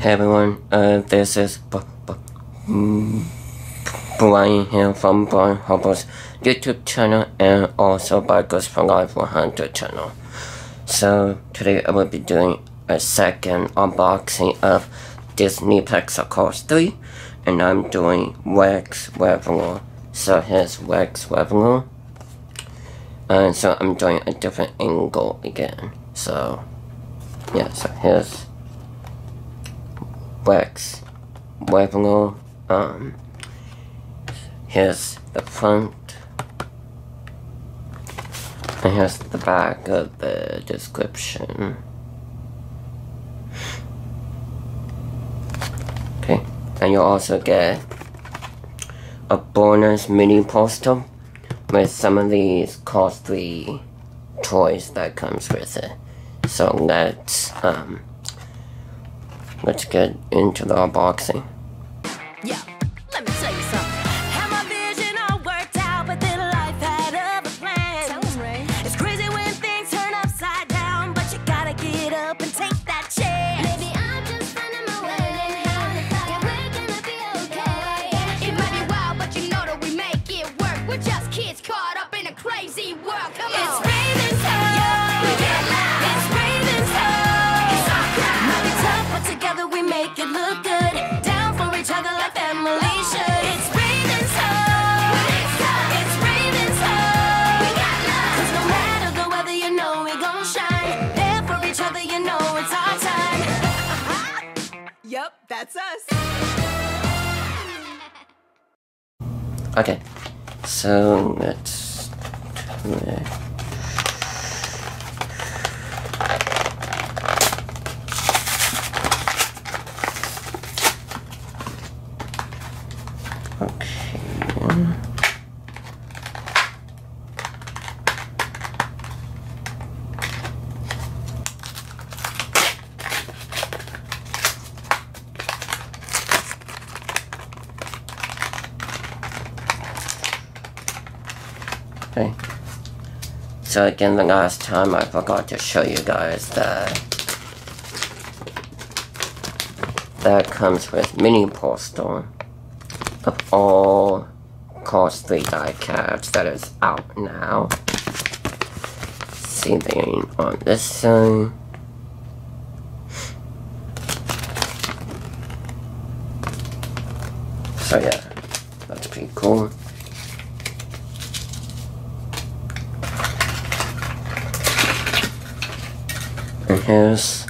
Hey everyone, this is Brian here from Brian Hubbard's YouTube channel and also Bikers for Life 100 channel. So today I will be doing a second unboxing of Disney Pixar Cars 3, and I'm doing Revler. So here's Revler, and so I'm doing a different angle again. So yeah, so here's Revler. Here's the front, and here's the back of the description. Okay, and you'll also get a bonus mini poster with some of these Cars 3 toys that comes with it. So let's get into the unboxing. Yeah, let me tell you something. Had my vision all worked out, but then life had other plans. Tell 'em, Ray. It's crazy when things turn upside down, but you gotta get up and take that chance. Maybe I'm just finding my way, and we're gonna be okay. It might be wild, but you know that we make it work. We're just kids caught up in a crazy world. Come on. It's Raven's Home. We get loud. It's Raven's Home. It's our crowd. Might be tough, but together we make it look good. Down for each other like family should. It's Raven's Home. It's Raven's Home. We got love. 'Cause no matter the weather, you know we gon' shine. There for each other, you know it's our time. Yup, that's us. Okay, so let's Okay. So again, the last time I forgot to show you guys that comes with mini poster of all Cars 3 die cards that is out now. See the on this side. So yeah, that's pretty cool. And here's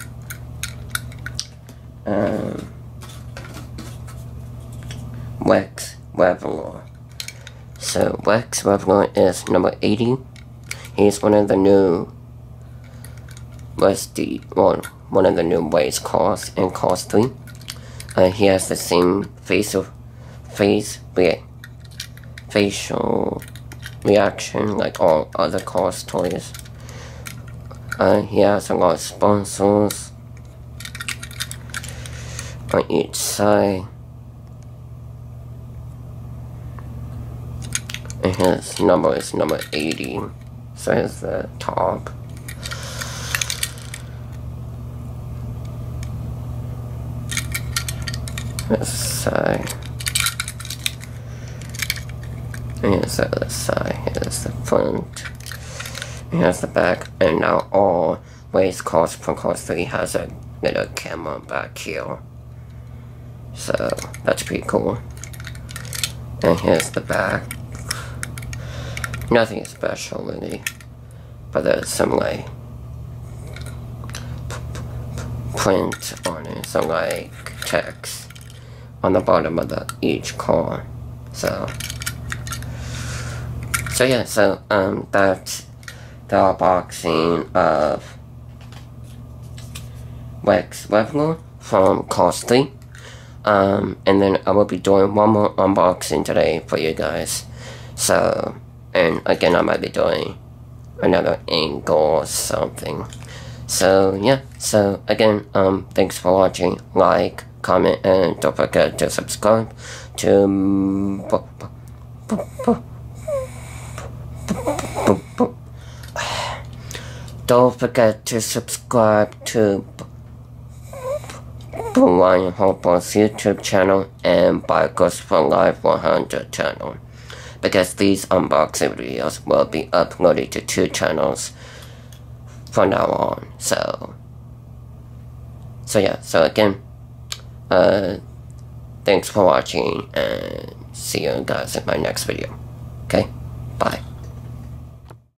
Revler. So Revler is number 80. He's one of the new one of the new race cars in Cars 3. He has the same facial reaction like all other Cars toys. He has a lot of sponsors on each side, and his number is number 80, so here's the top. This side, and here's the other side, here's the front. Here's the back, and now all race cars from Cars 3 has a little camera back here. So that's pretty cool. And here's the back. Nothing special really, but there's some like print on it, some like text on the bottom of each car. So yeah, so that's the unboxing of Revler from Cars 3. And then I will be doing one more unboxing today for you guys. So, and again, I might be doing another angle or something. So yeah, so again, thanks for watching. Like, comment, and don't forget to subscribe to Don't forget to subscribe to Blind Hopeless YouTube channel and Bikers for Life 100 channel, because these unboxing videos will be uploaded to 2 channels from now on. So yeah, so again, thanks for watching, and see you guys in my next video. Okay, bye.